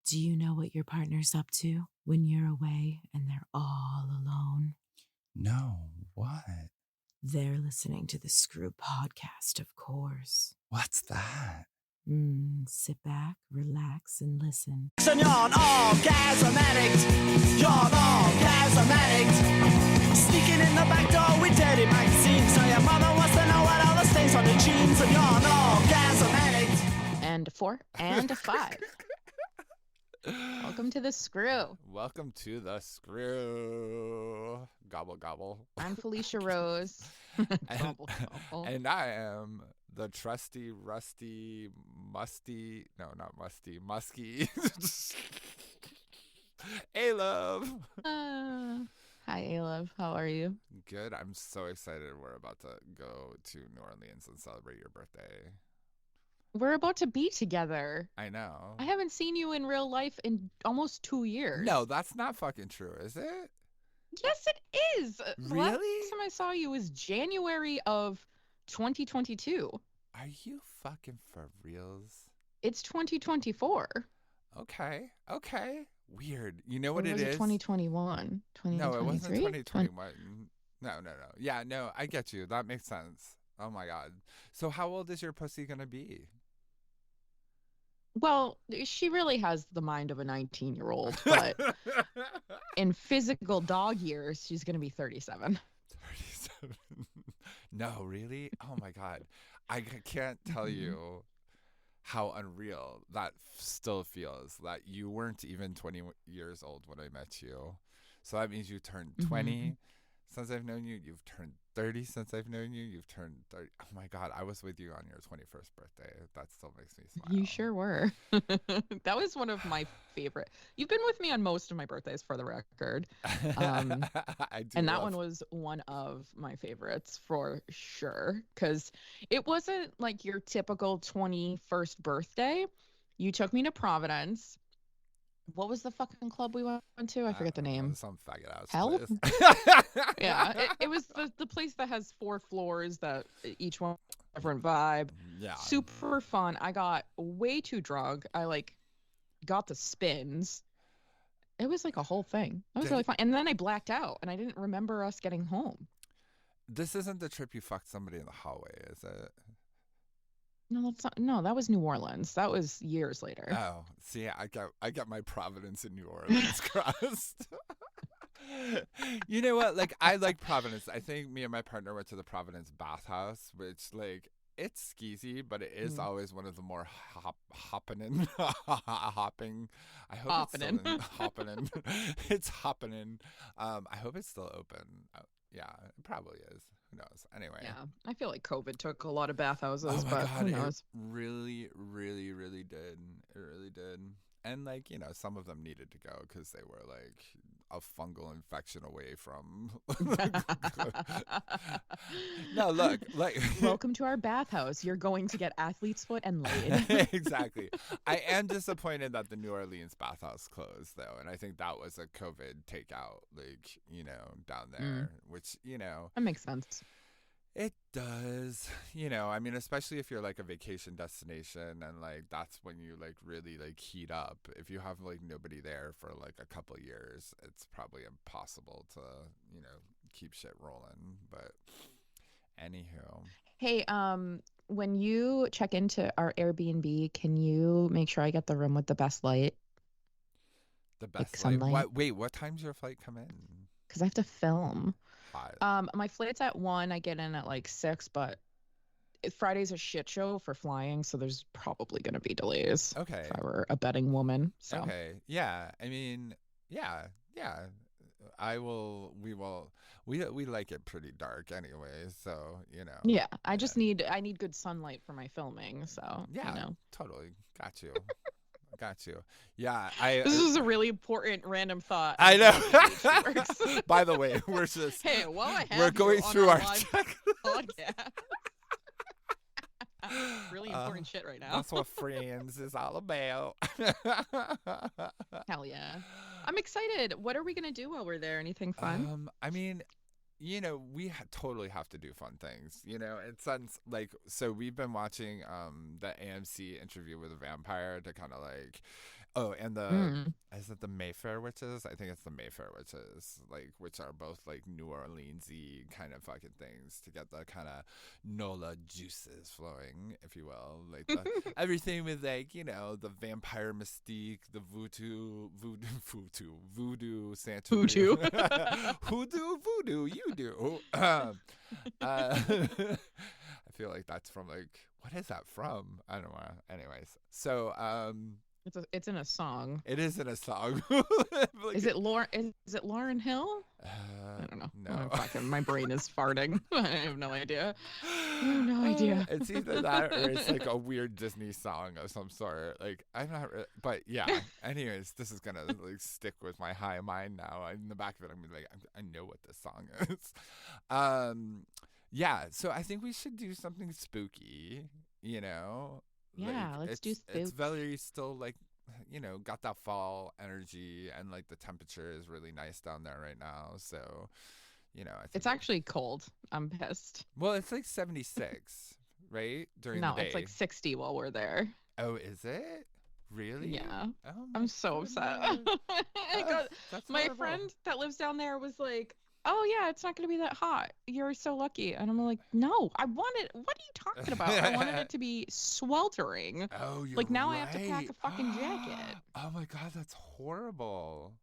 Do you know what your partner's up to when you're away and they're all alone? No, what? They're listening to the Screw podcast, of course. What's that? Sit back, relax, and listen. You're an orgasm addict. You're an orgasm addict. Sneaking in the back door with dirty magazines. So your mother wants to know what all the stains on the jeans. And you're an orgasm addict. And a 4 and a 5. Welcome to the Screw. Welcome to the Screw. Gobble, gobble. I'm Felicia Rose. Gobble, gobble. And I am the trusty, rusty, musty, no, not musty, musky. Alove. Hi, Alove. How are you? Good. I'm so excited. We're about to go to New Orleans and celebrate your birthday. We're about to be together. I know. I haven't seen you in real life in almost 2 years. No, that's not fucking true, is it? Yes, it is. The Really? last time I saw you was January of 2022. Are you fucking for reals? It's 2024. Okay. Weird. You know what Or it was is? it 2021? No, it wasn't 2023? 2021. No. Yeah, no, I get you. That makes sense. Oh my God. So how old is your pussy gonna be? Well, she really has the mind of a 19-year-old, but in physical dog years, she's going to be 37. 37. No, really? Oh my God. I can't tell you how unreal that still feels, that you weren't even 20 years old when I met you. So that means you turned 20 since I've known you. You've turned 30 since I've known you. You've turned 30. Oh my God, I was with you on your 21st birthday. That still makes me smile. You sure were. That was one of my favorite. You've been with me on most of my birthdays, for the record. I do. And that one was one of my favorites for sure, because it wasn't like your typical 21st birthday. You took me to Providence. What was the fucking club we went to? I forget the name. Some faggot ass Hell? place. Yeah, it was the place that has 4 floors that each one different vibe. Yeah. Super fun. I got way too drunk. I got the spins. It was like a whole thing. That was really fun. And then I blacked out and I didn't remember us getting home. This isn't the trip you fucked somebody in the hallway, is it? No, that's not. No, that was New Orleans. That was years later. Oh, see, I got my Providence in New Orleans crossed. You know what? Like, I like Providence. I think me and my partner went to the Providence bathhouse, which, like, it's skeezy, but it is always one of the more hopping. I hope it's still hopping. It's hopping. I hope it's still open. Yeah, it probably is. Who knows? Anyway. Yeah, I feel like COVID took a lot of bathhouses, Oh my but God, who knows? it really, really, really did. It really did. And, like, you know, some of them needed to go because they were, like, a fungal infection away from. No, look, like. Welcome to our bathhouse. You're going to get athlete's foot and laid. Exactly. I am disappointed that the New Orleans bathhouse closed, though. And I think that was a COVID takeout, like, you know, down there, which, you know. That makes sense. It does, you know, I mean, especially if you're like a vacation destination and like that's when you like really like heat up. If you have like nobody there for like a couple of years, it's probably impossible to, you know, keep shit rolling. But anywho. Hey, when you check into our Airbnb, can you make sure I get the room with the best light? The Like best light. sunlight? Wait, what time's your flight come in? Because I have to film. Hot. My flight's at 1. I get in at like 6, but Friday's a shit show for flying, so there's probably going to be delays. Okay. If I were a betting woman. So. Okay. Yeah. I mean, yeah. We like it pretty dark anyway, so, you know. Yeah, I need good sunlight for my filming, so, Yeah, you know. totally. Got you. Got you. Yeah, This is a really important random thought. I know. By the way, we're just Hey, while I have we're going through our check. podcast. Really important shit right now. That's what Friends is all about. Hell yeah. I'm excited. What are we going to do while we're there? Anything fun? I mean, you know, we totally have to do fun things. You know, it sounds like, so we've been watching the AMC Interview with a Vampire to kind of like Oh, and Mm. is it the Mayfair witches? I think it's the Mayfair witches, like, which are both like New Orleans-y kind of fucking things to get the kind of Nola juices flowing, if you will. Like everything with, like, you know, the vampire mystique, the voodoo Voodoo. Santeria. Voodoo, you do. I feel like that's from, like, what is that from? I don't know. Anyways, so It's in a song. it is in a song. Like, Is it Lauren? Is it Lauryn Hill? I don't know. No. My brain is farting. I have no idea. I have no idea. It's either that or it's like a weird Disney song of some sort. Like, I'm not, but yeah. Anyways, this is gonna like stick with my high mind now. In the back of it, I'm gonna be like, I know what this song is. Yeah. So I think we should do something spooky. You know. Yeah, Like, let's do It's spook. very still, like, you know, got that fall energy, and like the temperature is really nice down there right now. So, you know, I think It's actually cold. I'm pissed. well, it's like 76, right? During No, the day. it's like 60 while we're there. Oh, is it? Really? Yeah. Oh my I'm so upset. goodness. That's My horrible. friend that lives down there was like, "Oh yeah, it's not going to be that hot. You're so lucky." And I'm like, "No, I wanted. What are you talking about? I wanted it to be sweltering. Oh, you're Like now right. I have to pack a fucking jacket." Oh my God, that's horrible.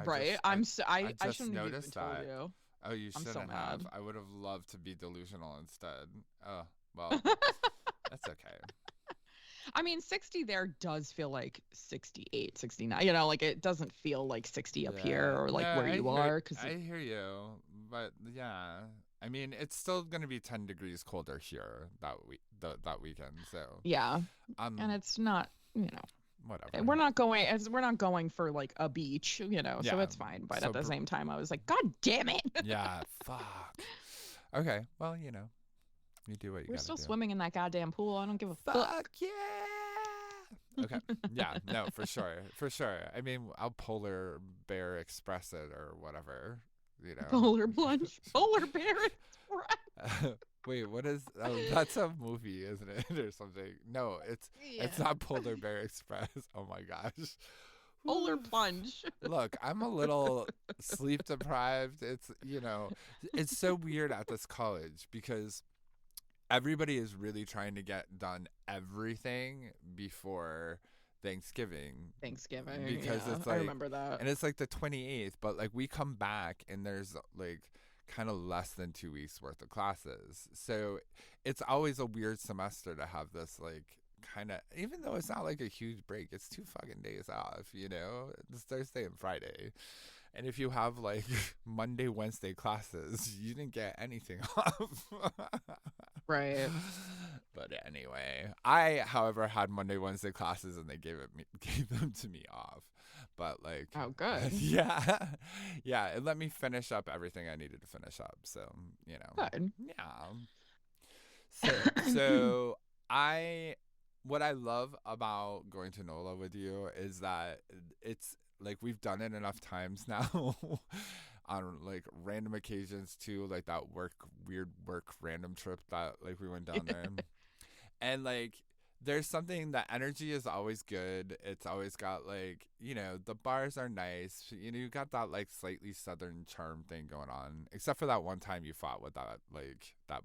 Right? I just shouldn't have even noticed told that. you. Oh, you I'm so shouldn't have. mad. I would have loved to be delusional instead. Oh, well, that's okay. I mean, 60 there does feel like 68, 69. You know, like it doesn't feel like 60 up here or like No, where you are. Cause I hear you, but yeah, I mean, it's still gonna be 10 degrees colder here that weekend. So yeah, and it's not, you know, whatever. we're not going for like a beach, you know, so Yeah, it's fine. But so at the same time, I was like, God damn it. Yeah, fuck. Okay, well, you know, you do what you We're gotta still do. swimming in that goddamn pool. I don't give a fuck. Fuck yeah. Okay. Yeah, no, for sure. I mean, I'll polar bear express it or whatever, you know. Polar plunge. Polar bear express. Wait, what is? Oh, that's a movie, isn't it, or something? No, it's not Polar Bear Express. Oh my gosh. Polar Whew. plunge. Look, I'm a little sleep deprived. It's, you know, it's so weird at this college because everybody is really trying to get done everything before Thanksgiving. Thanksgiving. Because yeah, it's I like, remember that. and it's like the 28th, but like we come back and there's like kind of less than 2 weeks worth of classes. So it's always a weird semester to have this like kind of, even though it's not like a huge break, it's 2 fucking days off, you know? It's Thursday and Friday. And if you have like Monday, Wednesday classes, you didn't get anything off. Right. But anyway, I, however, had Monday, Wednesday classes and they gave them to me off. But like, Oh, good. yeah, it let me finish up everything I needed to finish up. So, you know, Good. yeah. So what I love about going to NOLA with you is that it's like we've done it enough times now on like random occasions too, like that weird work random trip that like we went down there. And like there's something, that energy is always good. It's always got like, you know, the bars are nice. You know, you got that like slightly southern charm thing going on. Except for that one time you fought with that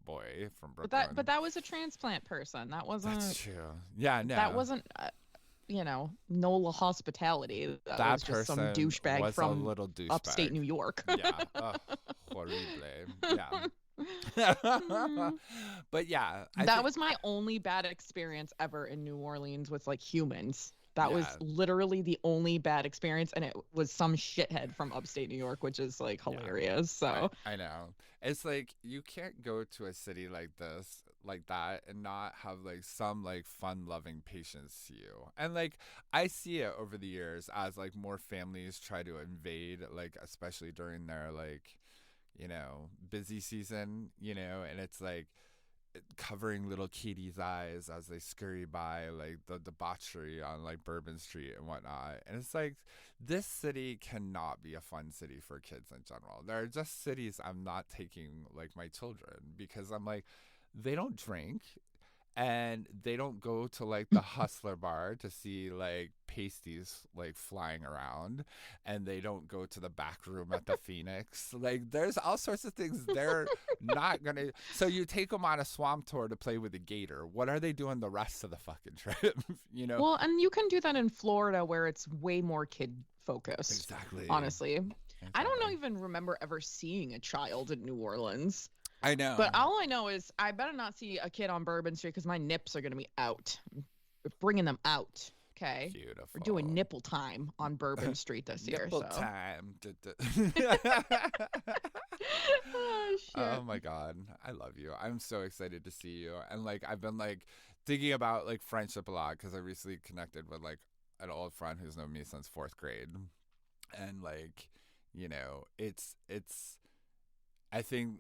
boy from Brooklyn. But that was a transplant person. That wasn't. That's true. Yeah, no. That wasn't. You know, NOLA hospitality. That was just some person douchebag was from a little douchebag. upstate New York. Yeah. Horrible. Yeah. But yeah, that was my only bad experience ever in New Orleans with like humans. That was literally the only bad experience, and it was some shithead from upstate New York, which is like hilarious. So I know. It's like you can't go to a city like this, like that, and not have like some like fun-loving patience to you. And like I see it over the years as like more families try to invade, like especially during their like, you know, busy season, you know, and it's like covering little Kitty's eyes as they scurry by, like the debauchery on like Bourbon Street and whatnot. And it's like, this city cannot be a fun city for kids in general. There are just cities I'm not taking like my children because I'm like, they don't drink and they don't go to like the hustler bar to see like pasties like flying around, and they don't go to the back room at the Phoenix. Like there's all sorts of things they're not gonna. So you take them on a swamp tour to play with a gator. What are they doing the rest of the fucking trip? You know? Well, and you can do that in Florida where it's way more kid focused. Exactly. Honestly. I don't Exactly. even remember ever seeing a child in New Orleans. I know. But all I know is I better not see a kid on Bourbon Street because my nips are going to be out. We're bringing them out. Okay. Beautiful. We're doing nipple time on Bourbon Street this year. Nipple So. time. Oh, shit. Oh my God. I love you. I'm so excited to see you. And like, I've been like thinking about like friendship a lot because I recently connected with like an old friend who's known me since 4th grade. And like, you know, I think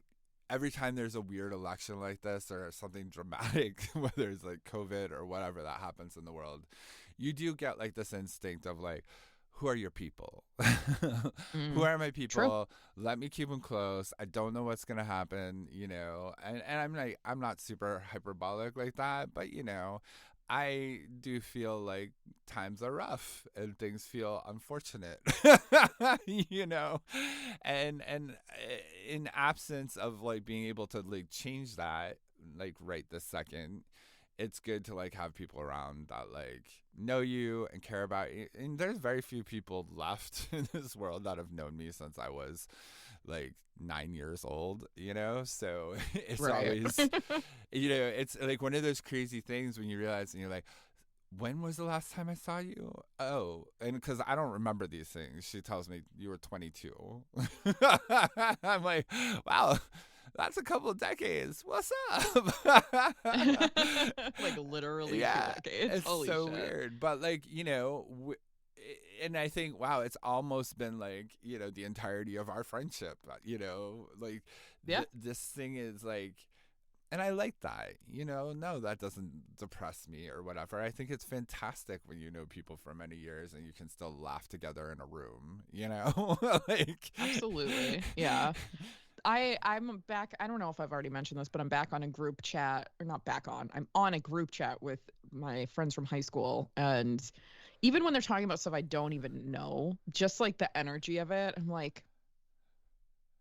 every time there's a weird election like this or something dramatic, whether it's like COVID or whatever that happens in the world, you do get like this instinct of like, who are your people? Who are my people? True. Let me keep them close. I don't know what's gonna happen, you know. And I'm not super hyperbolic like that, but you know, I do feel like times are rough and things feel unfortunate, you know, and in absence of like being able to like change that like right this second, it's good to like have people around that like know you and care about you. And there's very few people left in this world that have known me since I was like 9 years old, you know? So it's always, you know, it's like one of those crazy things when you realize and you're like, when was the last time I saw you? Oh, and because I don't remember these things. She tells me you were 22. I'm like, wow, that's a couple of decades. What's up? Like literally Yeah, 2 decades. it's Holy so shit. weird. But like, you know, and I think, wow, it's almost been like, you know, the entirety of our friendship, you know, like this thing is like, and I like that, you know, no, that doesn't depress me or whatever. I think it's fantastic when you know people for many years and you can still laugh together in a room, you know, like. Absolutely. Yeah. I'm back. I don't know if I've already mentioned this, but I'm back on a group chat, or not back on. I'm on a group chat with my friends from high school. And even when they're talking about stuff I don't even know, just like the energy of it, I'm like,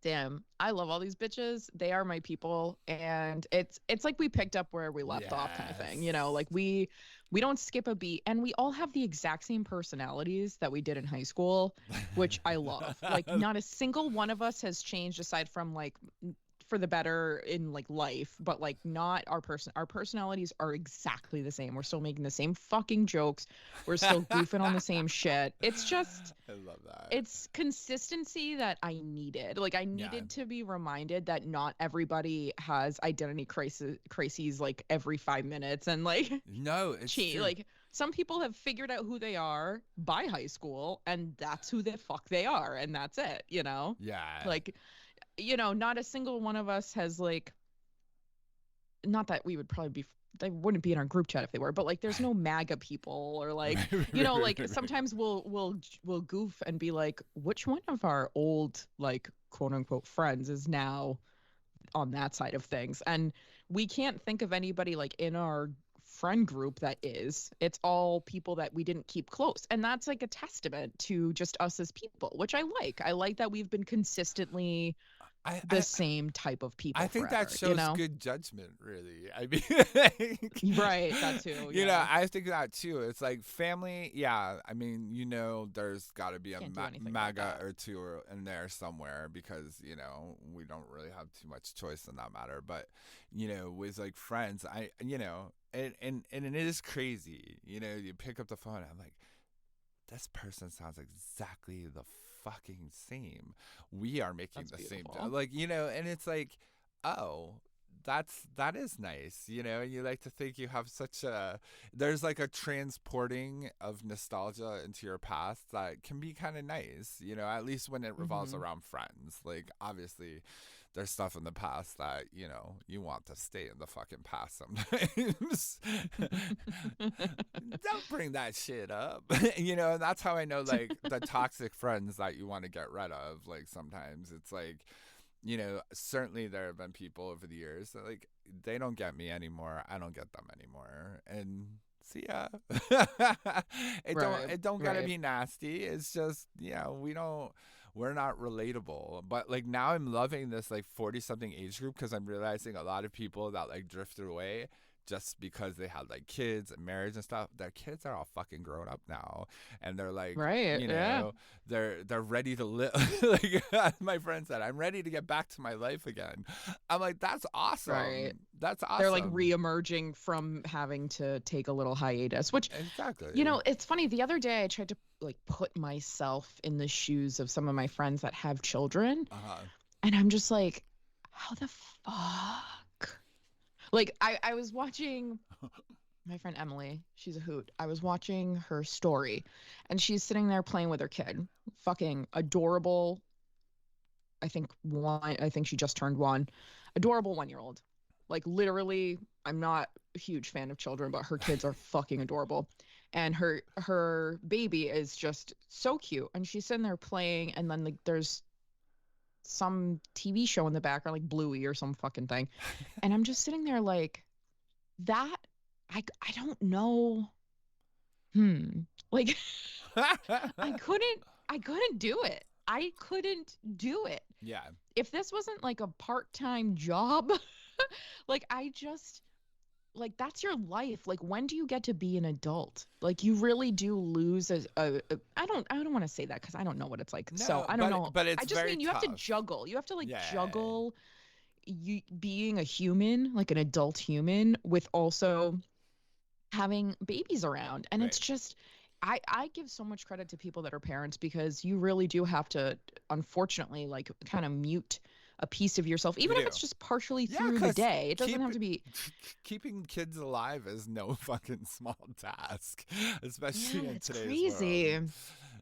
damn, I love all these bitches. They are my people. And it's like we picked up where we left off kind of thing. You know, like we don't skip a beat, and we all have the exact same personalities that we did in high school, which I love. Like not a single one of us has changed aside from like for the better in like life, but like not our personalities are exactly the same. We're still making the same fucking jokes. We're still goofing on the same shit. It's just, I love that. it's consistency that I needed. Like I needed to be reminded that not everybody has identity crises like every 5 minutes, and like no, it's true. Like some people have figured out who they are by high school, and that's who the fuck they are, and that's it, you know? Yeah. Like, you know, not a single one of us has like, not that we would probably be, they wouldn't be in our group chat if they were, but like there's no MAGA people or like, you know, like sometimes we'll goof and be like, which one of our old like quote unquote friends is now on that side of things? And we can't think of anybody like in our friend group that is. It's all people that we didn't keep close, and that's like a testament to just us as people, which I like that we've been consistently the same type of people. I think forever, that shows you know? good judgment, really. I mean, right, that too. You know, I think that too. It's like family. Yeah, I mean, you know, there's got to be a MAGA or two in there somewhere because you know we don't really have too much choice in that matter. But you know, with like friends, you know, and it is crazy. You know, you pick up the phone, and I'm like, this person sounds exactly the fucking same. We are making the same job, like, you know, and it's like, oh, that is nice, you know. And you like to think you have such a, there's like a transporting of nostalgia into your past that can be kind of nice, you know, at least when it revolves around friends. Like obviously there's stuff in the past that, you know, you want to stay in the fucking past sometimes. Don't bring that shit up. You know, and that's how I know, like, the toxic friends that you want to get rid of. Like, sometimes it's like, you know, certainly there have been people over the years that like they don't get me anymore. I don't get them anymore. And see ya. Right. It don't gotta Right. be nasty. It's just, yeah, we're not relatable. But like now I'm loving this like 40 something age group because I'm realizing a lot of people that like drifted away just because they had like kids and marriage and stuff. Their kids are all fucking grown up now, and they're like, Right. you Yeah. know, they're ready to live. Like my friend said, I'm ready to get back to my life again. I'm like, that's awesome. Right. That's awesome. They're like re-emerging from having to take a little hiatus, which, Exactly. you know, it's funny. The other day I tried to like put myself in the shoes of some of my friends that have children, and I'm just like, how the fuck? Like I was watching my friend Emily, she's a hoot. I was watching her story, and she's sitting there playing with her kid. Fucking adorable. I think she just turned 1. Adorable 1-year-old. Like literally, I'm not a huge fan of children, but her kids are fucking adorable. And her baby is just so cute. And she's sitting there playing, and then like there's some TV show in the background, like Bluey or some fucking thing. And I'm just sitting there like, that I don't know. Like I couldn't do it. I couldn't do it. Yeah. If this wasn't like a part-time job, like I just like that's your life. Like when do you get to be an adult? Like you really do lose I don't want to say that because I don't know what it's like. No, So I don't know. But it's I just very mean you have to tough. juggle. You have to like Yeah. juggle you being a human, like an adult human, with also having babies around. And it's Right. just I give so much credit to people that are parents because you really do have to, unfortunately, like kind of mute a piece of yourself, even if do. it's just partially Yeah, through the 'cause day. It doesn't have to be. keeping kids alive is no fucking small task, especially Yeah, in it's today's crazy. world.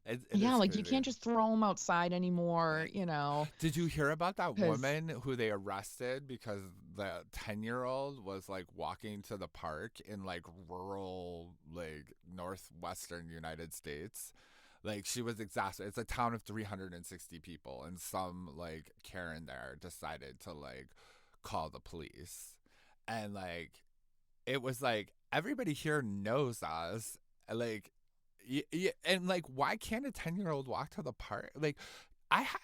It Yeah, is like you crazy. can't just throw them outside anymore, Right. you know. Did you hear about that 'Cause- woman who they arrested because the 10-year-old was like walking to the park in like rural, like northwestern United States? Like she was exhausted. It's a town of 360 people, and some like Karen there decided to like call the police, and like it was like everybody here knows us, like and like why can't a 10-year-old walk to the park? Like I had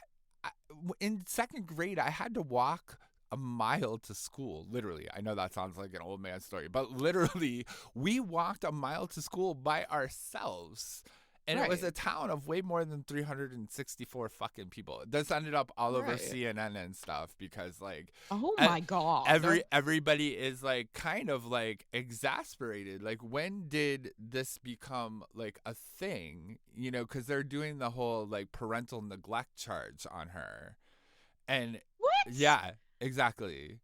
in second grade I had to walk a mile to school, literally. I know that sounds like an old man story, but literally we walked a mile to school by ourselves. And it was Right. a town of way more than 364 fucking people. This ended up all over Right. CNN and stuff because like Oh e- my God. everybody is like kind of like exasperated. Like when did this become like a thing? You know, because they're doing the whole like parental neglect charge on her, and What? yeah, exactly.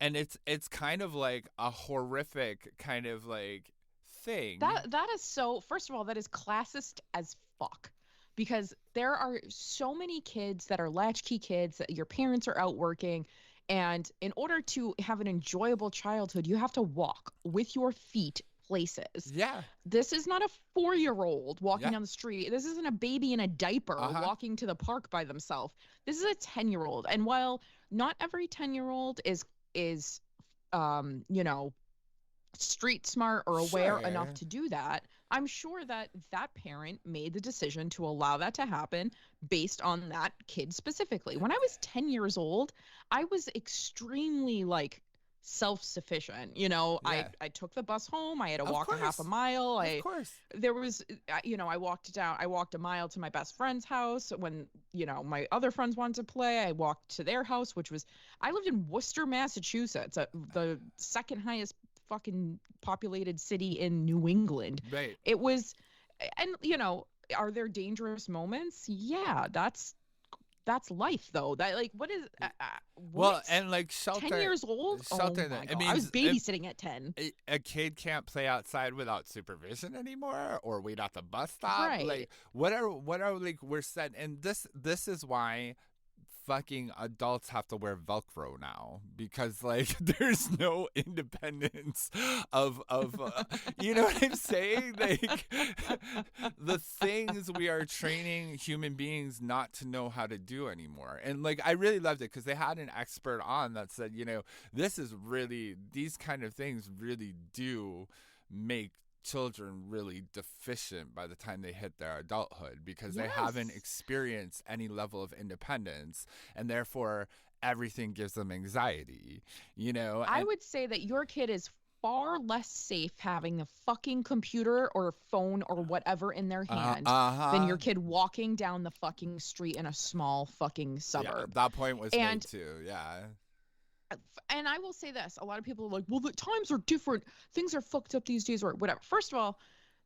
And it's kind of like a horrific kind of like thing. That is so, first of all, that is classist as fuck. Because there are so many kids that are latchkey kids that your parents are out working, and in order to have an enjoyable childhood, you have to walk with your feet places. Yeah. This is not a 4-year-old walking Yeah. down the street. This isn't a baby in a diaper walking to the park by themselves. This is a 10-year-old. And while not every 10-year-old is you know, street smart or aware enough Sure. to do that, I'm sure that that parent made the decision to allow that to happen based on that kid specifically. When I was 10 years old, I was extremely like self-sufficient, you know. Yeah. I took the bus home, I had to Of walk a half a course. mile. Of course. There was you know, I walked a mile to my best friend's house when, you know, my other friends wanted to play. I walked to their house, which was, I lived in Worcester, Massachusetts, the second highest fucking populated city in New England. Right. It was, and you know, are there dangerous moments? Yeah, that's life though. That like, what is Well, what? and like shelter. 10 years old? Shelter. Oh my It God. means I was babysitting at 10. a kid can't play outside without supervision anymore, or wait at the bus stop. Right. Like what are like we're set, and this is why fucking adults have to wear Velcro now because like there's no independence of you know what I'm saying? Like the things we are training human beings not to know how to do anymore. And like I really loved it because they had an expert on that said, you know, this is really, these kind of things really do make children really deficient by the time they hit their adulthood because they haven't experienced any level of independence, and therefore everything gives them anxiety, you know. I would say that your kid is far less safe having a fucking computer or phone or whatever in their hand than your kid walking down the fucking street in a small fucking suburb. Yeah, that point was made too. Yeah. And I will say this, a lot of people are like, well, the times are different. Things are fucked up these days or whatever. First of all,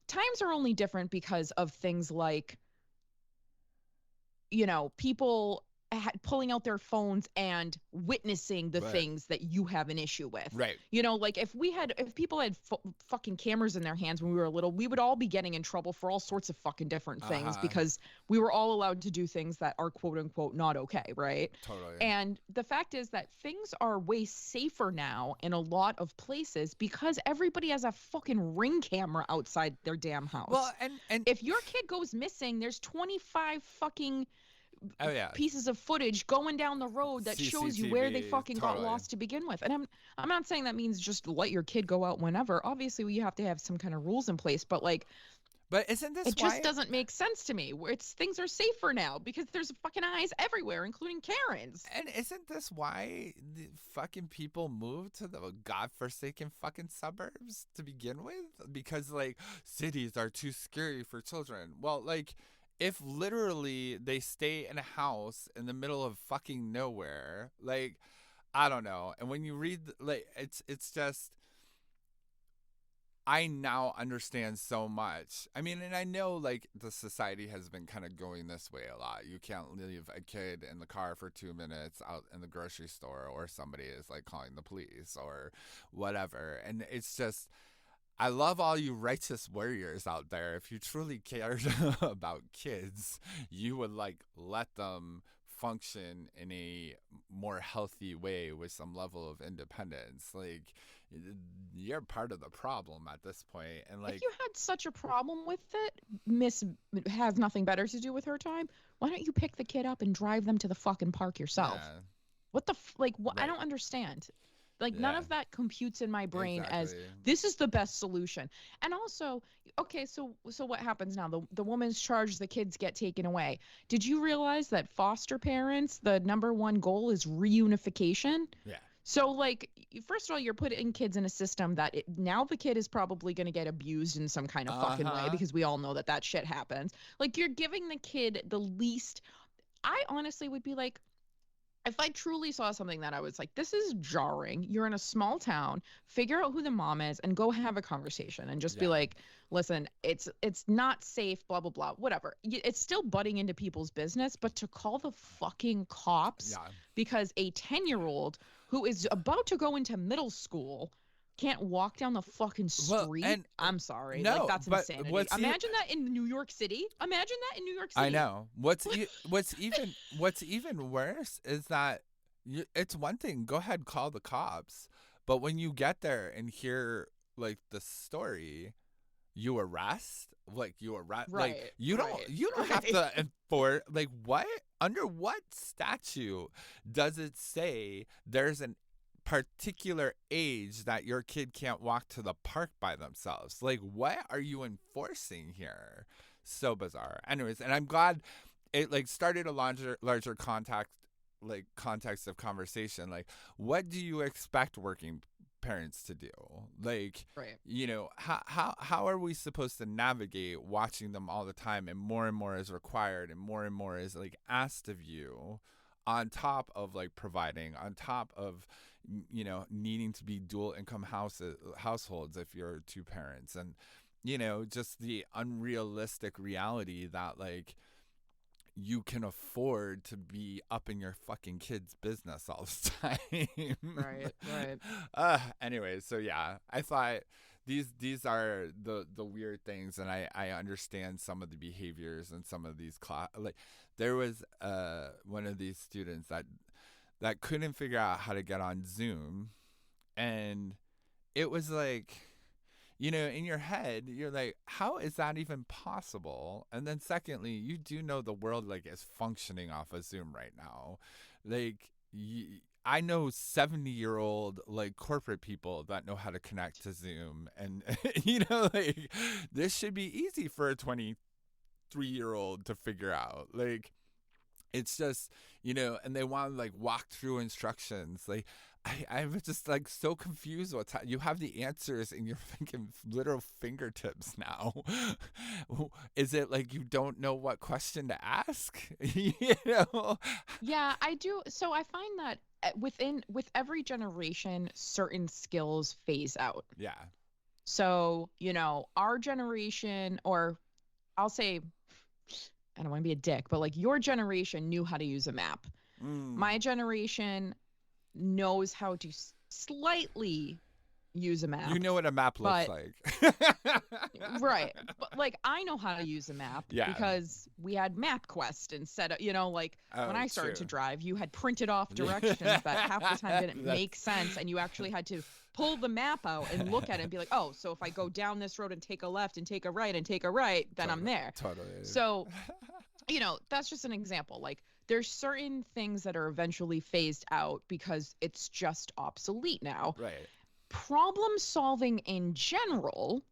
times are only different because of things like, you know, people pulling out their phones and witnessing the things that you have an issue with. Right. You know, like if people had fucking cameras in their hands when we were little, we would all be getting in trouble for all sorts of fucking different things because we were all allowed to do things that are quote unquote not okay. Right. Totally. And the fact is that things are way safer now in a lot of places because everybody has a fucking Ring camera outside their damn house. Well, and if your kid goes missing, there's 25 fucking pieces of footage going down the road that shows you where they fucking got lost to begin with. And I'm not saying that means just let your kid go out whenever. Obviously, you have to have some kind of rules in place, but like, isn't this it just doesn't make sense to me where things are safer now because there's fucking eyes everywhere, including Karens. And isn't this why the fucking people move to the godforsaken fucking suburbs to begin with? Because like cities are too scary for children. Well, like, if literally they stay in a house in the middle of fucking nowhere, like, I don't know. And when you read, like, it's just, I now understand so much. I mean, and I know, like, the society has been kind of going this way a lot. You can't leave a kid in the car for 2 minutes out in the grocery store, or somebody is, like, calling the police or whatever. And it's just, I love all you righteous warriors out there. If you truly cared about kids, you would like let them function in a more healthy way with some level of independence. Like, you're part of the problem at this point. And like, if you had such a problem with it, Miss has nothing better to do with her time, why don't you pick the kid up and drive them to the fucking park yourself? Yeah. What the I don't understand. Like, none of that computes in my brain as this is the best solution. And also, okay, so what happens now? The woman's charged, the kids get taken away. Did you realize that foster parents, the number one goal is reunification? Yeah. So, like, first of all, you're putting kids in a system that now the kid is probably going to get abused in some kind of fucking way because we all know that shit happens. Like, you're giving the kid the least. I honestly would be like, if I truly saw something that I was like, this is jarring, you're in a small town, figure out who the mom is and go have a conversation and just be like, listen, it's not safe, blah, blah, blah, whatever. It's still butting into people's business, but to call the fucking cops because a 10-year-old who is about to go into middle school can't walk down the fucking street. And I'm sorry. No, like, that's insanity. Imagine that in New York City. I know. What's even worse is that it's one thing. Go ahead, call the cops. But when you get there and hear like the story, you arrest. Like you don't have to enforce. Like, what? Under what statute does it say there's an particular age that your kid can't walk to the park by themselves? Like, what are you enforcing here? So bizarre. Anyways, and I'm glad it like started a larger context of conversation. Like, what do you expect working parents to do? Like, you know, how are we supposed to navigate watching them all the time, and more is required and more is like asked of you, on top of like providing, on top of, you know, needing to be dual income households if you're two parents, and, you know, just the unrealistic reality that like you can afford to be up in your fucking kid's business all the time. Right. Anyways, so yeah, I thought these are the weird things, and I understand some of the behaviors and some of these like there was one of these students that couldn't figure out how to get on Zoom, and it was like, in your head, you're like, how is that even possible? And then secondly, you do know the world like is functioning off of Zoom right now. Like, I know 70-year-old like corporate people that know how to connect to Zoom, and like this should be easy for a 23-year-old to figure out. Like, it's just, and they want to like walk through instructions. Like, I'm just like so confused. You have the answers in your fucking literal fingertips now. Is it like you don't know what question to ask? Yeah, I do. So I find that with every generation, certain skills phase out. Yeah. So, our generation, or I'll say, I don't want to be a dick, but like your generation knew how to use a map. My generation knows how to slightly use a map. You know what a map looks like. Right. But like, I know how to use a map because we had MapQuest instead of, when I started to drive, you had printed off directions that half the time didn't make sense. And you actually had to pull the map out and look at it and be like, oh, so if I go down this road and take a left and take a right and take a right, then I'm there. Totally. So, that's just an example. Like, there's certain things that are eventually phased out because it's just obsolete now. Right. Problem solving in general,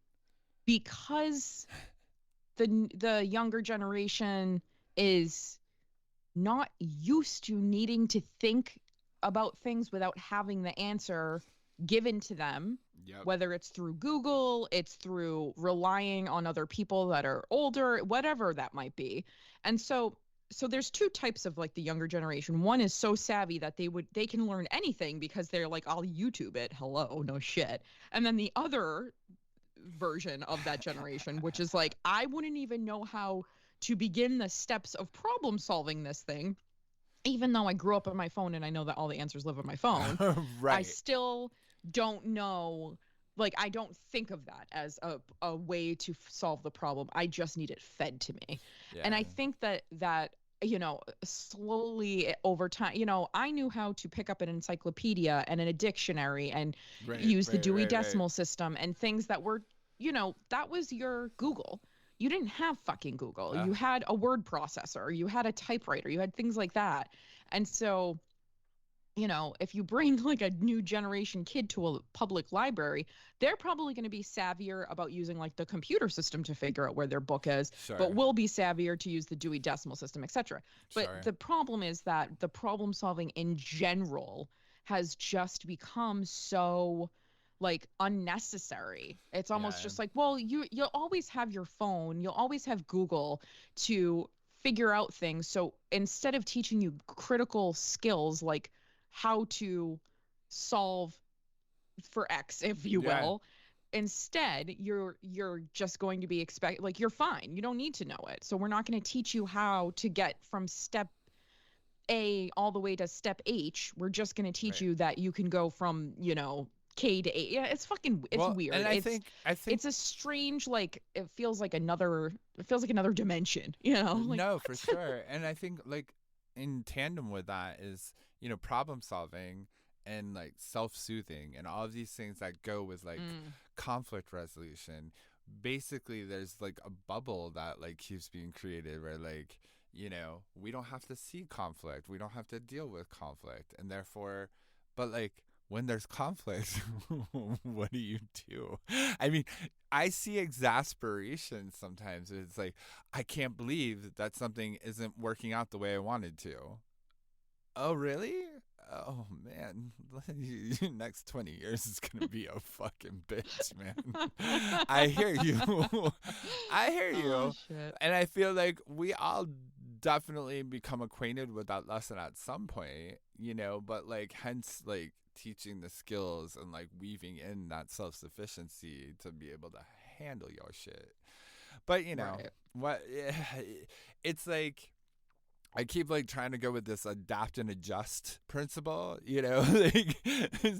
because the younger generation is not used to needing to think about things without having the answer given to them. Yep. Whether it's through Google, it's through relying on other people that are older, whatever that might be. And so there's two types of like the younger generation. One is so savvy that they can learn anything because they're like, I'll YouTube it. Hello, no shit. And then the other version of that generation, which is like, I wouldn't even know how to begin the steps of problem solving this thing. Even though I grew up on my phone and I know that all the answers live on my phone, right. I still don't know. Like, I don't think of that as a way to solve the problem. I just need it fed to me. Yeah. And I think that slowly over time, I knew how to pick up an encyclopedia and a dictionary and use the Dewey Decimal System and things that were, that was your Google. You didn't have fucking Google. You had a word processor, you had a typewriter, you had things like that. And so, if you bring like a new generation kid to a public library, they're probably going to be savvier about using like the computer system to figure out where their book is, but will be savvier to use the Dewey Decimal System, etc. But the problem is that the problem solving in general has just become so like unnecessary. It's almost just like, well, you'll always have your phone, you'll always have Google to figure out things. So instead of teaching you critical skills like how to solve for X, if you will, instead you're just going to be like, you're fine, you don't need to know it. So we're not going to teach you how to get from step A all the way to step H. We're just going to teach you that you can go from K to A. Yeah, it's weird. And I think it's a strange, like, it feels like another dimension, like, no, for sure. And I think like in tandem with that is problem solving and like self-soothing and all of these things that go with like conflict resolution. Basically there's like a bubble that like keeps being created where like we don't have to see conflict, we don't have to deal with conflict, and therefore, but like when there's conflict, what do you do? I mean, I see exasperation sometimes. It's like, I can't believe that something isn't working out the way I wanted to. Oh, really? Oh, man. Next 20 years is going to be a fucking bitch, man. I hear you. I hear you. Oh, shit. And I feel like we all definitely become acquainted with that lesson at some point, but like, hence, like, teaching the skills and like weaving in that self-sufficiency to be able to handle your shit. But what it's like, I keep like trying to go with this adapt and adjust principle, you know, like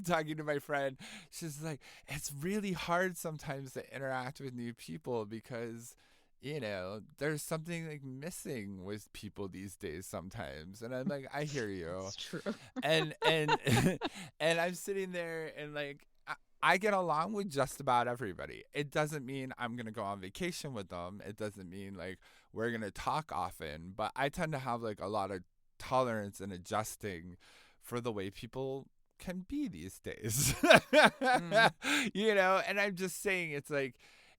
talking to my friend, she's like, it's really hard sometimes to interact with new people because, you know, there's something like missing with people these days sometimes. And I'm like, I hear you. It's true. And and I'm sitting there and like I get along with just about everybody. It doesn't mean I'm going to go on vacation with them. It doesn't mean like we're going to talk often, but I tend to have like a lot of tolerance and adjusting for the way people can be these days. You know, and I'm just saying it's like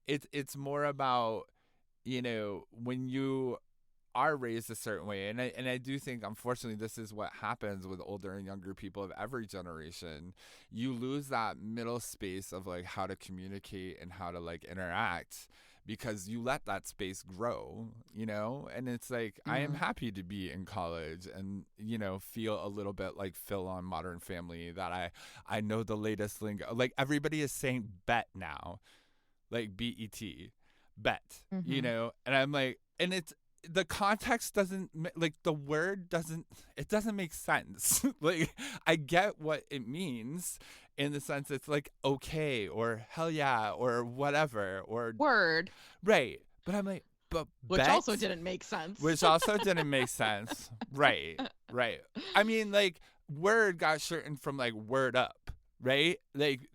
it's more about, you know, when you are raised a certain way, and I do think unfortunately this is what happens with older and younger people of every generation. You lose that middle space of like how to communicate and how to like interact because you let that space grow, you know. And it's like I am happy to be in college and, you know, feel a little bit like Phil on Modern Family, that I know the latest lingo. Like everybody is saying bet now, like BET, bet, you know. And I'm like, and it's the context doesn't like the word doesn't make sense. Like I get what it means in the sense it's like okay or hell yeah or whatever or Word. right, but I'm like but Which bet? also didn't make sense. Which also didn't make sense. Right. I mean, like word got shortened from like word up, right? Like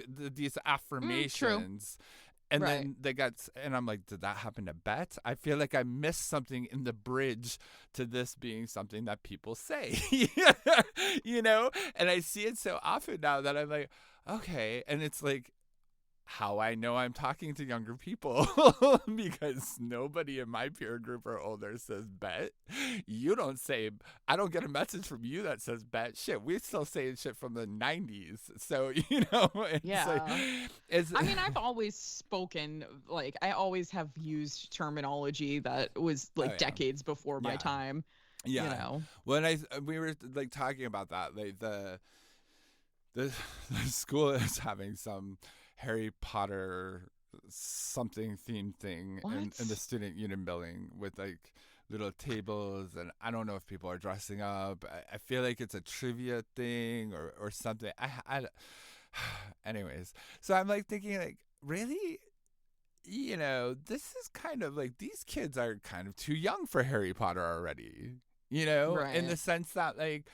these affirmations. And Right. then they got, and I'm like, did that happen to Bet? I feel like I missed something in the bridge to this being something that people say, you know? And I see it so often now that I'm like, okay. And it's like, how I know I'm talking to younger people because nobody in my peer group or older says bet. You don't say, I don't get a message from you that says bet. Shit, we still saying shit from the 90s. So, you know, I mean, I've always spoken, like, I always have used terminology that was like decades before my time. Yeah. You know, when we were like talking about that, like the school is having some Harry Potter something themed thing in the student union building with like little tables, and I don't know if people are dressing up. I feel like it's a trivia thing or something. Anyways, so I'm like thinking like, really? You know, this is kind of like these kids are kind of too young for Harry Potter already, you know, in the sense that like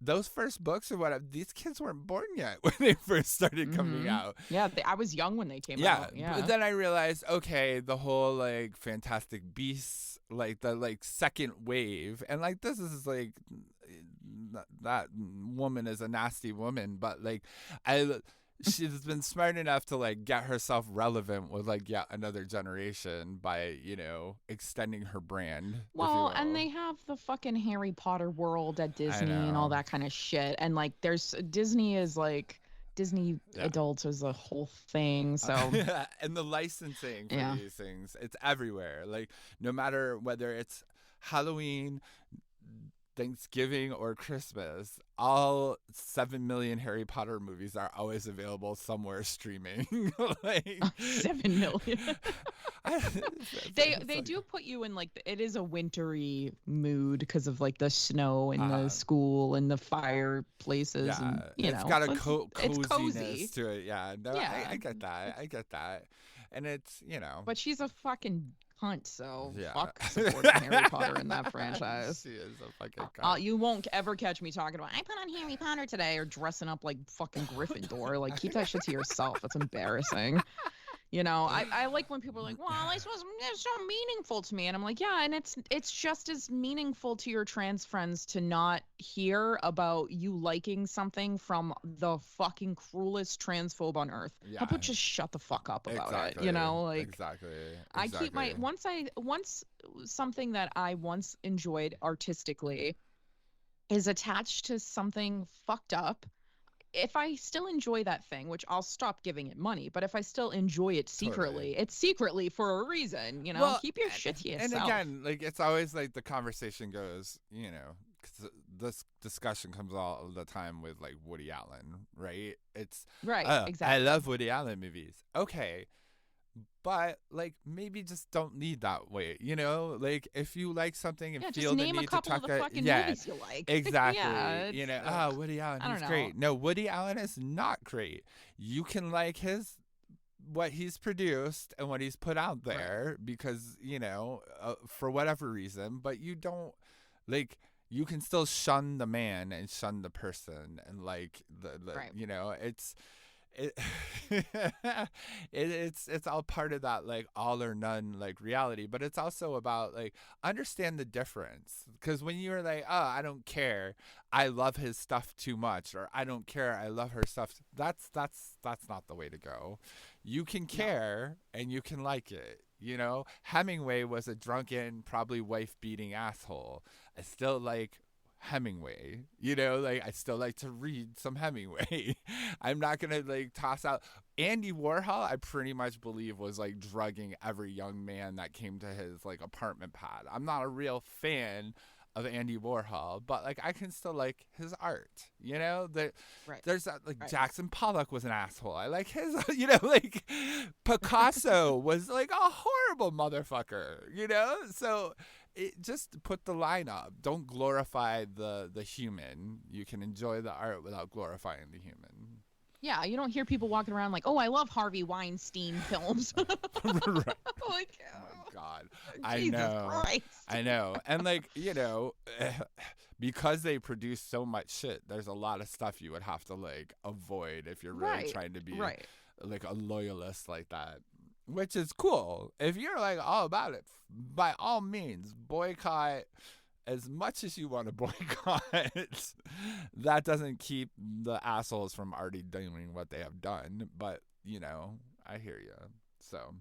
those first books or whatever, these kids weren't born yet when they first started coming out. Yeah, I was young when they came out. Yeah. But then I realized, okay, the whole like Fantastic Beasts, like the like second wave, and like this is like that woman is a nasty woman, but like she's been smart enough to like get herself relevant with like yet another generation by, you know, extending her brand. Well, and they have the fucking Harry Potter world at Disney and all that kind of shit. And like there's Disney adults is a whole thing. So and the licensing for these things, it's everywhere. Like no matter whether it's Halloween, Thanksgiving, or Christmas, all 7 million Harry Potter movies are always available somewhere streaming. Like 7 million. They do put you in like it is a wintry mood because of like the snow and the school and the fireplaces and it's know got a it's coziness cozy to it. Yeah, no, I get that, and it's, you know. But she's a fucking cunt, so fuck supporting Harry Potter in that franchise. She is a fucking cunt. You won't ever catch me talking about I put on Harry Potter today or dressing up like fucking Gryffindor. Like keep that shit to yourself. That's embarrassing. You know, I like when people are like, well, it's so meaningful to me. And I'm like, yeah, and it's just as meaningful to your trans friends to not hear about you liking something from the fucking cruelest transphobe on earth. Yeah. How about just shut the fuck up about it? You know, like exactly. I keep my once something that I once enjoyed artistically is attached to something fucked up. If I still enjoy that thing, which I'll stop giving it money, but if I still enjoy it secretly, it's secretly for a reason, you know, keep your shit to yourself. And again, like it's always like the conversation goes, you know, cause this discussion comes all the time with like Woody Allen, right? It's right. Exactly. I love Woody Allen movies. Okay. but like maybe just don't lead that way, you know? Like if you like something and Yeah, just feel the name a need to couple of talk the it, fucking yeah, movies you like. exactly. Yeah, You it's know, Woody Allen, I he's don't know. great. No, Woody Allen is not great. You can like his what he's produced and what he's put out Right. there because, you know, for whatever reason, but you don't like you can still shun the man and shun the person and like the Right. you know, it, it's all part of that like all or none like reality, but it's also about like understand the difference, because when you're like, oh, I don't care, I love his stuff too much, or I don't care, I love her stuff, that's not the way to go. You can care and you can like it, you know. Hemingway was a drunken, probably wife beating asshole. I still like Hemingway, you know, like I still like to read some Hemingway. I'm not gonna like toss out Andy Warhol. I pretty much believe was like drugging every young man that came to his like apartment pad. I'm not a real fan of Andy Warhol, but like I can still like his art, you know. Right. There's that like Right. Jackson Pollock was an asshole. I like his, you know, like Picasso was like a horrible motherfucker, you know. So just put the line up. Don't glorify the human. You can enjoy the art without glorifying the human. Yeah, you don't hear people walking around like, "Oh, I love Harvey Weinstein films." Right. Like, Oh my God. Jesus I Christ. know. And like, you know, because they produce so much shit, there's a lot of stuff you would have to like avoid if you're really Right. trying to be Right. like a loyalist like that. Which is cool. If you're like all about it, by all means, boycott as much as you want to boycott. That doesn't keep the assholes from already doing what they have done. But, you know, I hear you. So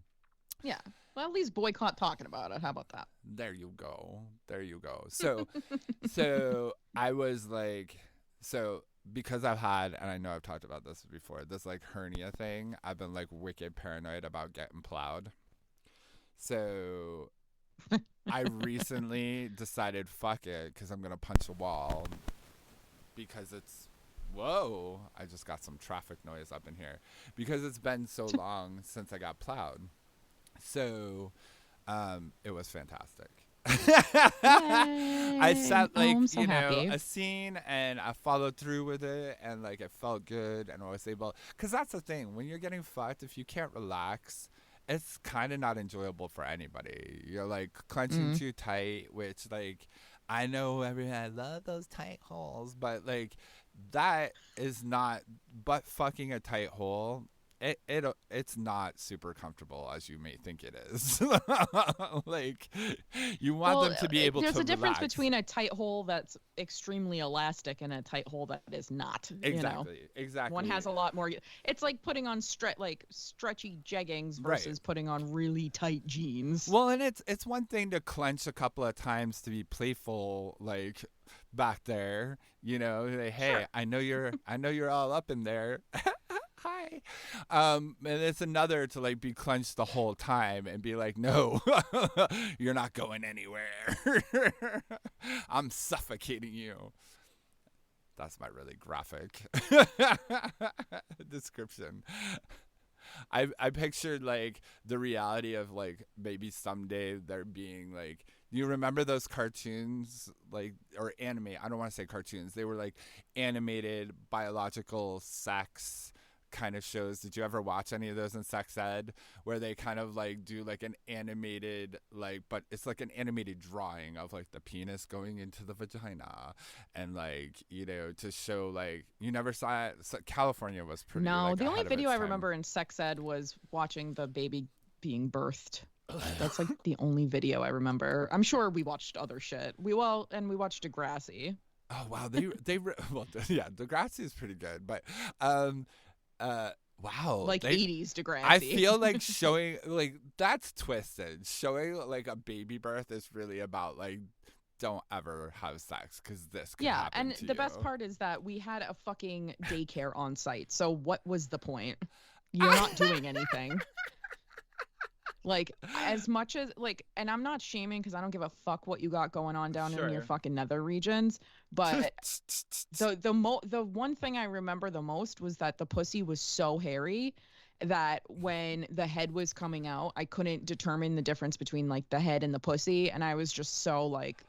Yeah. Well, at least boycott talking about it. How about that? there you go. There you go. So I was like, so because I've had, and I know I've talked about this before, this like hernia thing, I've been like wicked paranoid about getting plowed. So I recently decided, fuck it, because I'm going to punch a wall because it's, whoa, I just got some traffic noise up in here. Because it's been so long since I got plowed. So it was fantastic. I set like, I'm so you know, happy. a scene and I followed through with it and like it felt good and I was able, because that's the thing, when you're getting fucked, if you can't relax, it's kind of not enjoyable for anybody. You're like clenching too tight, which like I know everyone, I love those tight holes, but like that is not, but fucking a tight hole, it's not super comfortable as you may think it is. Like you want them to be able to There's a difference relax. between a tight hole that's extremely elastic and a tight hole that is not. Exactly. You know? Exactly. One has a lot more. It's like putting on stretchy jeggings versus Right. putting on really tight jeans. Well, and it's one thing to clench a couple of times to be playful, like back there, you know. Like, hey, Sure. I know you're all up in there. Hi. And it's another to like be clenched the whole time and be like, no, you're not going anywhere. I'm suffocating you. That's my really graphic description. I pictured like the reality of like maybe someday there being like, do you remember those cartoons like, or anime? I don't want to say cartoons. They were like animated biological sex kind of shows. Did you ever watch any of those in sex ed where they kind of like do like an animated like, but it's like an animated drawing of like the penis going into the vagina and like, you know, to show like, you never saw it? So California was pretty No, like, the only ahead of video its I time. remember in sex ed was watching the baby being birthed. That's like the only video I remember. I'm sure we watched other shit. We watched Degrassi. Oh wow, well yeah, Degrassi is pretty good, but wow, Like 80s Degrassi. I feel like showing like that's twisted. Showing like a baby birth is really about like don't ever have sex because this could Yeah, happen and to the you. best part is that we had a fucking daycare on site. So what was the point? You're not doing anything. Like, as much as, like, and I'm not shaming because I don't give a fuck what you got going on down in your Sure. fucking nether regions, but the one thing I remember the most was that the pussy was so hairy, that when the head was coming out, I couldn't determine the difference between like the head and the pussy, and I was just so like,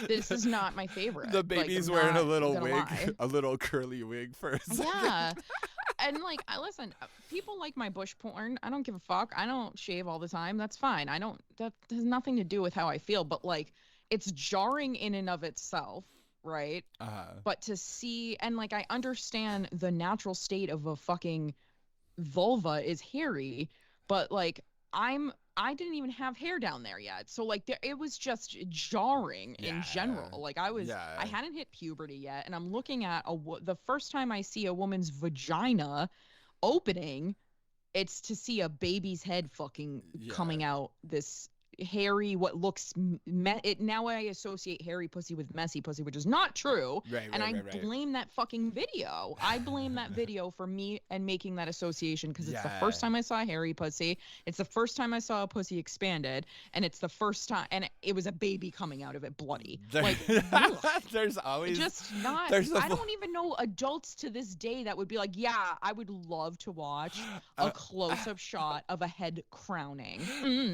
this is not my favorite. The Like, baby's I'm wearing a not little gonna wig, lie. a little curly wig for a second. Yeah. And like, I listen, people like my bush porn. I don't give a fuck. I don't shave all the time. That's fine. That has nothing to do with how I feel, but like, it's jarring in and of itself, right? But to see, and like, I understand the natural state of a fucking vulva is hairy, but like, I didn't even have hair down there yet. So like it was just jarring in general. Like I hadn't hit puberty yet, and I'm looking at the first time I see a woman's vagina opening, it's to see a baby's head fucking coming out this hairy, what looks now I associate hairy pussy with messy pussy, which is not true. And I blame that fucking video. I blame that video for me and making that association, because it's the first time I saw a hairy pussy, it's the first time I saw a pussy expanded, and it's the first time, and it was a baby coming out of it bloody. Like there's always just not, I don't even know adults to this day that would be like, yeah, I would love to watch a close-up shot of a head crowning.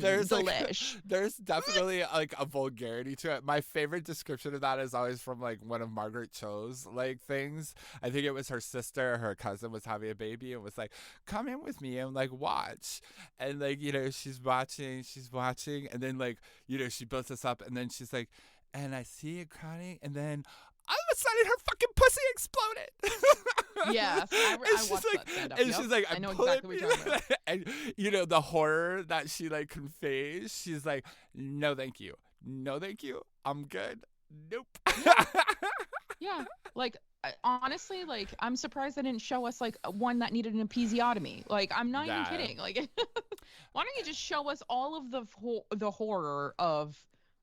There's delish. There's definitely like a vulgarity to it. My favorite description of that is always from like one of Margaret Cho's like things. I think it was her sister or her cousin was having a baby and was like, come in with me and like watch. And like, you know, she's watching, and then like, you know, she builds this up, and then she's like, and I see it crowning, and then all of a sudden her fucking pussy exploded. Yeah, I watched that stand-up. And she's like, I know exactly what you're talking about. And you know, the horror that she like conveys, she's like, no thank you, I'm good, nope. Yeah, like honestly, like I'm surprised they didn't show us like one that needed an episiotomy. Like I'm not even kidding. Like why don't you just show us all of the horror of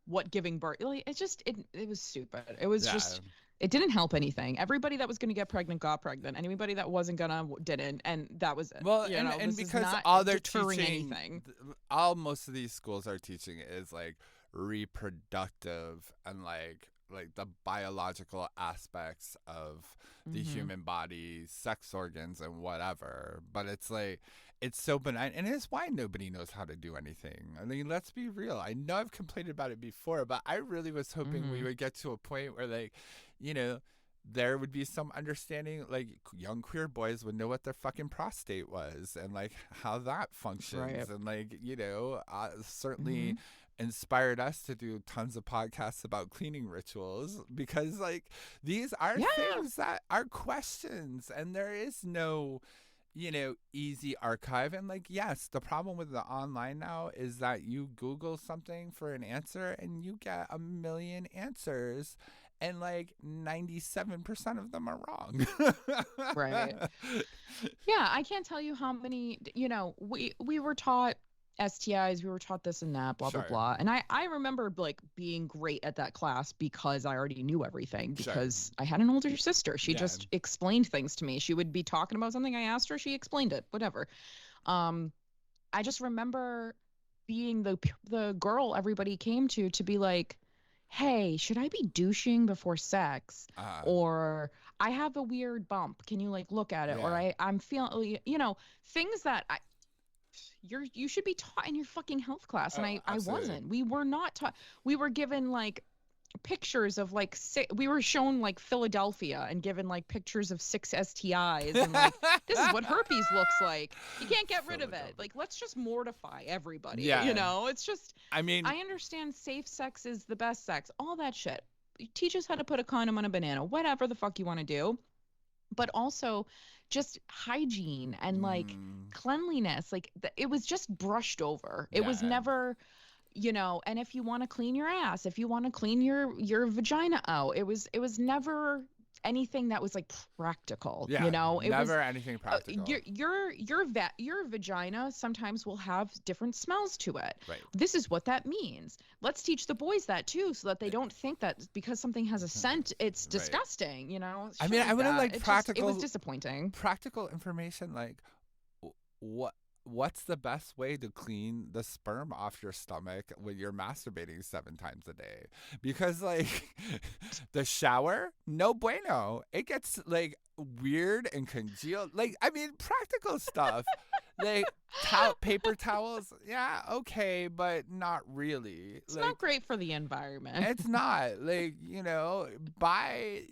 what giving birth, like it was stupid. It was just, it didn't help anything. Everybody that was going to get pregnant got pregnant, and anybody that wasn't gonna didn't, and that was it. Well, you know, and this because is not all they're deterring teaching, anything. all most of these schools are teaching is like reproductive and like the biological aspects of the human body, sex organs and whatever. But it's like, it's so benign, and it's why nobody knows how to do anything. I mean, let's be real. I know I've complained about it before, but I really was hoping we would get to a point where, like, you know, there would be some understanding, like young queer boys would know what their fucking prostate was and like how that functions, and like, you know, certainly inspired us to do tons of podcasts about cleaning rituals, because like these are things that are questions, and there is no, you know, easy archive. And like, yes, the problem with the online now is that you Google something for an answer and you get a million answers, and like 97% of them are wrong. Right. Yeah, I can't tell you how many, you know, we were taught STIs, we were taught this and that, blah, blah, blah. And I remember like being great at that class because I already knew everything, because I had an older sister. She just explained things to me. She would be talking about something, I asked her, she explained it, whatever. I just remember being the girl everybody came to be like, hey, should I be douching before sex? Or I have a weird bump. Can you like look at it? Or I'm feeling, you know, things that you should be taught in your fucking health class. And I wasn't. We were not taught. We were given like pictures of like we were shown like Philadelphia and given like pictures of 6 STIs and like this is what herpes looks like. You can't get rid of it. Like, let's just mortify everybody. You know, it's just, I mean, I understand safe sex is the best sex, all that shit. Teach us how to put a condom on a banana, whatever the fuck you want to do. But also just hygiene and like cleanliness, like it was just brushed over. It was never, you know, and if you want to clean your ass, if you want to clean your vagina out, it was never anything that was like practical. You know, it never was anything practical. Your vagina sometimes will have different smells to it. Right. This is what that means. Let's teach the boys that too, so that they don't think that because something has a scent, it's disgusting. You know. I mean, I would have like practical. It was disappointing. Practical information, like what's the best way to clean the sperm off your stomach when you're masturbating 7 times a day? Because like the shower, no bueno. It gets like weird and congealed. Like, I mean, practical stuff. Like paper towels, yeah, okay, but not really. It's Like, not great for the environment. it's not like, buy.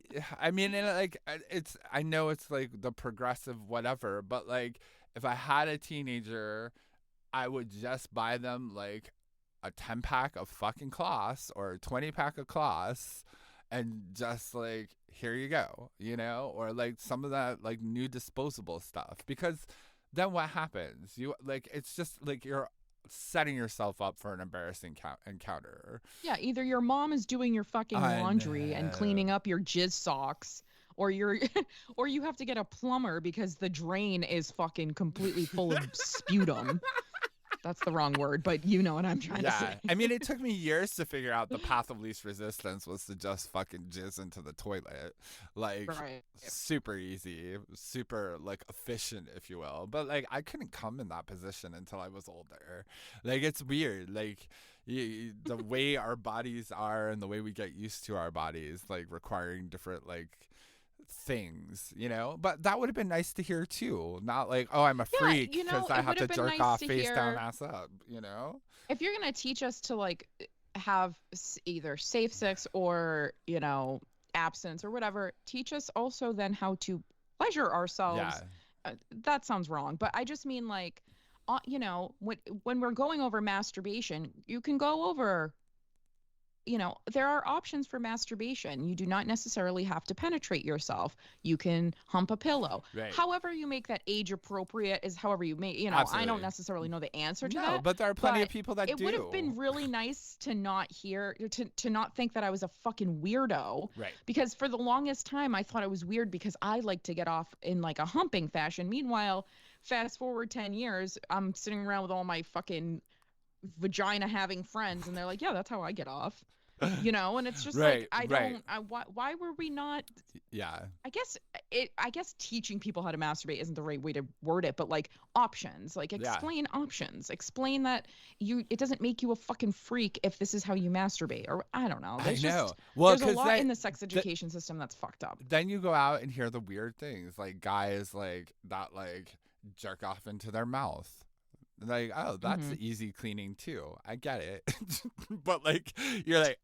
I mean, and like it's. I know it's like the progressive whatever, but like if I had a teenager, I would just buy them like a 10-pack of fucking cloths or a 20-pack of cloths, and just like, here you go, or like some of that like new disposable stuff, because then what happens? It's just like you're setting yourself up for an embarrassing encounter. Yeah, either your mom is doing your fucking I laundry and know. cleaning up your jizz socks, or you're or you have to get a plumber because the drain is fucking completely full of sputum. That's the wrong word, but you know what I'm trying to say. I mean, it took me years to figure out the path of least resistance was to just fucking jizz into the toilet. Like, Right. super easy, super, like, efficient, if you will. But, like, I couldn't come in that position until I was older. Like, it's weird. Like, the way our bodies are and the way we get used to our bodies, like, requiring different, like, things, but that would have been nice to hear too, not like, oh, I'm a freak because I have to jerk off face down, ass up. If you're gonna teach us to like have either safe sex or abstinence or whatever, teach us also then how to pleasure ourselves. That sounds wrong, but I just mean like when we're going over masturbation, you can go over there are options for masturbation. You do not necessarily have to penetrate yourself. You can hump a pillow. Right. However you make that age appropriate is however you make, Absolutely. I don't necessarily know the answer to that. No, but there are plenty of people that do. It would have been really nice to not hear, to not think that I was a fucking weirdo. Right. Because for the longest time, I thought it was weird because I like to get off in like a humping fashion. Meanwhile, fast forward 10 years, I'm sitting around with all my fucking vagina having friends and they're like, yeah, that's how I get off. And it's just right, why were we not? Yeah. I guess teaching people how to masturbate isn't the right way to word it, but like options, like explain options, explain that it doesn't make you a fucking freak if this is how you masturbate, or I don't know. I know. There's a lot in the sex education system that's fucked up. Then you go out and hear the weird things, like guys like that, like jerk off into their mouth. Like, oh, that's easy cleaning too. I get it. But like, you're like,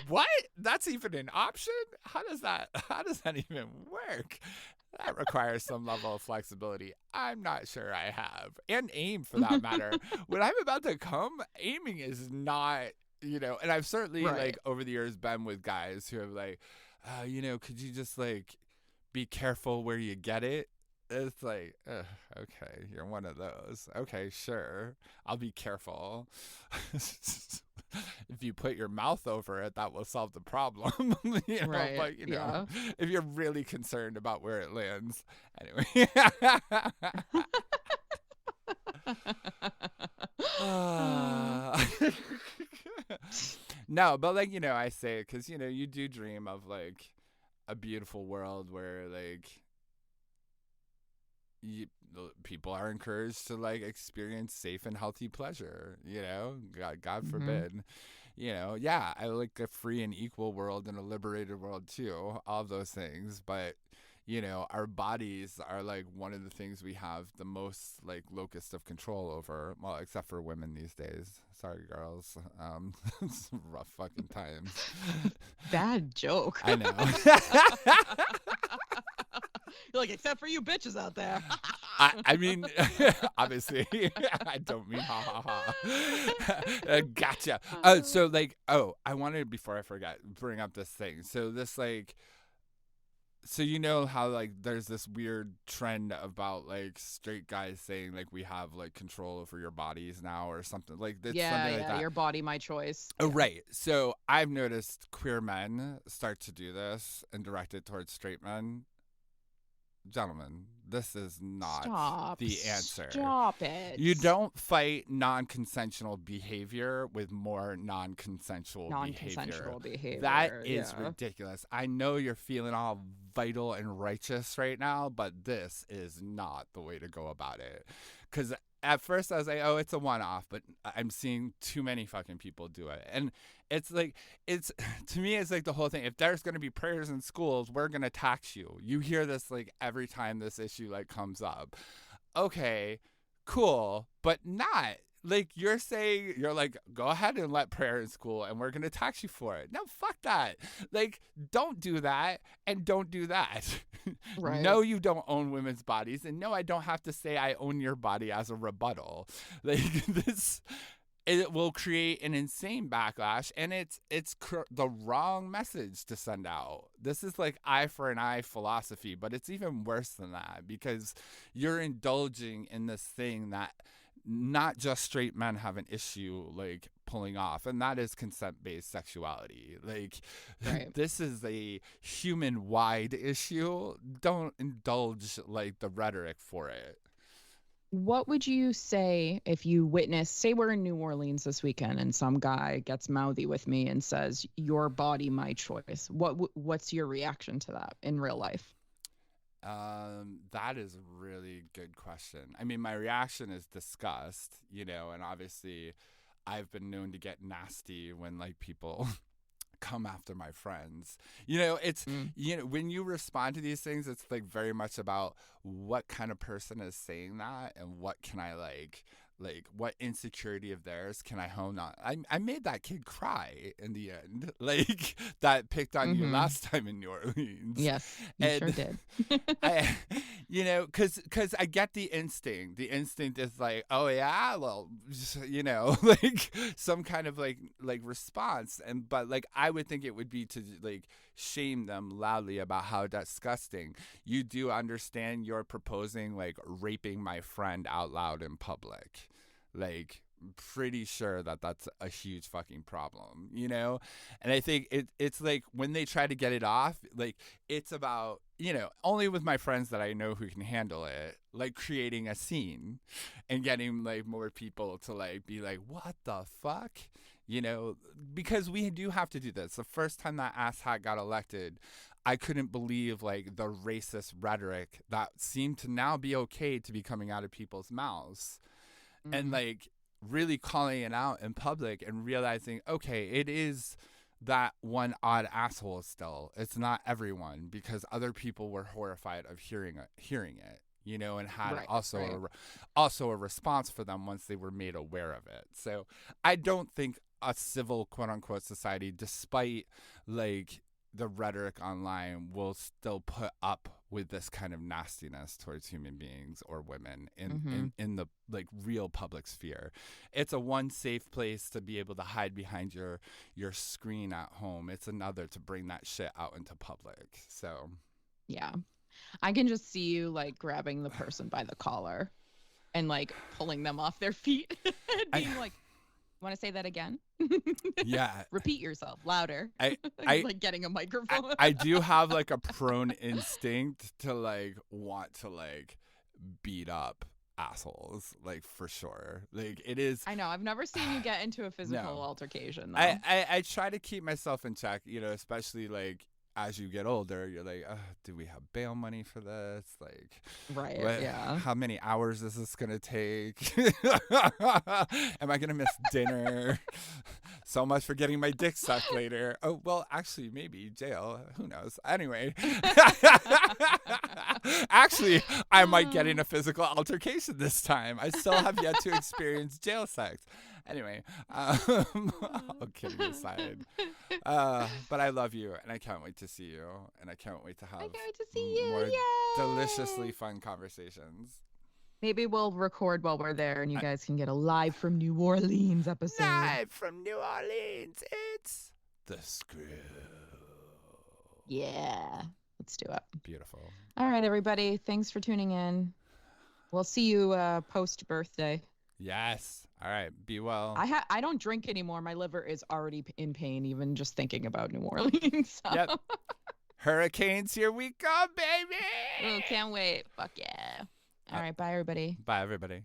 what? That's even an option? How does that even work? That requires some level of flexibility I'm not sure I have. And aim, for that matter. When I'm about to come, aiming is not, and I've certainly like over the years been with guys who have like, could you just like be careful where you get it? It's like, okay, you're one of those. Okay, sure. I'll be careful. If you put your mouth over it, that will solve the problem. But, if you're really concerned about where it lands. Anyway. No, but like, I say it because, you do dream of like a beautiful world where like, people are encouraged to like experience safe and healthy pleasure, God forbid. I like a free and equal world and a liberated world too, all of those things, but our bodies are like one of the things we have the most like locus of control over, well, except for women these days. Sorry, girls. It's rough fucking times. Bad joke. I know. You're like, except for you bitches out there. I mean, obviously, I don't mean ha ha ha. Gotcha. So like, I wanted, before I forget, bring up this thing. So this like, so how like there's this weird trend about like straight guys saying like we have like control over your bodies now or something like that. Something like that. Your body, my choice. Oh, right. So I've noticed queer men start to do this and direct it towards straight men. Gentlemen, this is not the answer. Stop it. You don't fight non-consensual behavior with more non-consensual behavior. That is ridiculous. I know you're feeling all vital and righteous right now, but this is not the way to go about it. Because at first I was like, oh, it's a one-off, but I'm seeing too many fucking people do it. And it's like, it's, to me, it's like the whole thing. If there's going to be prayers in schools, we're going to tax you. You hear this like every time this issue like comes up. Okay, cool, but not. Like, you're saying, you're like, go ahead and let prayer in school and we're going to tax you for it. No, fuck that. Like, don't do that and don't do that. Right. No, you don't own women's bodies. And no, I don't have to say I own your body as a rebuttal. Like, this, it will create an insane backlash, and it's the wrong message to send out. This is like eye for an eye philosophy, but it's even worse than that, because you're indulging in this thing that not just straight men have an issue like pulling off, and that is consent-based sexuality. Like, Right. this is a human-wide issue. Don't indulge like the rhetoric for it. What would you say if you witness, say we're in New Orleans this weekend and some guy gets mouthy with me and says, your body, my choice? What's your reaction to that in real life? That is a really good question. I mean, my reaction is disgust, you know, and obviously I've been known to get nasty when like people come after my friends. You know, it's, you know, when you respond to these things, it's like very much about what kind of person is saying that and what can I like what insecurity of theirs can I hone on. I made that kid cry in the end, like that picked on you last time in New Orleans. Yes, you and sure did. you know, because I get the instinct. The instinct is like, oh yeah, well, you know, like some kind of like response. And but like I would think it would be to like shame them loudly about how disgusting. You do understand you're proposing like raping my friend out loud in public. Like, pretty sure that that's a huge fucking problem, you know? And I think it's like when they try to get it off, like it's about, you know, only with my friends that I know who can handle it, like creating a scene and getting like more people to like be like, what the fuck? You know, because we do have to do this. The first time that asshat got elected, I couldn't believe like the racist rhetoric that seemed to now be okay to be coming out of people's mouths. And like really calling it out in public and realizing, okay, it is that one odd asshole still. It's not everyone, because other people were horrified of hearing it, you know, and had also a response for them once they were made aware of it. So I don't think a civil quote unquote society, despite like the rhetoric online, will still put up with this kind of nastiness towards human beings or women in the like real public sphere. It's a one safe place to be able to hide behind your screen at home. It's another to bring that shit out into public. So yeah, I can just see you like grabbing the person by the collar and like pulling them off their feet and being like, want to say that again? Yeah. Repeat yourself louder. I like getting a microphone. I do have like a prone instinct to like want to like beat up assholes, like for sure. Like it is. I know. I've never seen you get into a physical altercation though. I try to keep myself in check, you know, especially like as you get older, you're like, do we have bail money for this? Like, right, yeah. How many hours is this gonna take? Am I gonna miss dinner? So much for getting my dick sucked later. Oh, well, actually, maybe jail. Who knows? Anyway, actually, I might get in a physical altercation this time. I still have yet to experience jail sex. Anyway, all kidding aside, but I love you, and I can't wait to see you, and I can't wait to have more deliciously fun conversations. Maybe we'll record while we're there, and you guys can get a live from New Orleans episode. Live from New Orleans, it's The Screw. Yeah, let's do it. Beautiful. All right, everybody. Thanks for tuning in. We'll see you post-birthday. Yes. All right. Be well. I don't drink anymore. My liver is already in pain, even just thinking about New Orleans. So. Yep. Hurricanes, here we go, baby. Oh, can't wait. Fuck yeah. All right. Bye, everybody. Bye, everybody.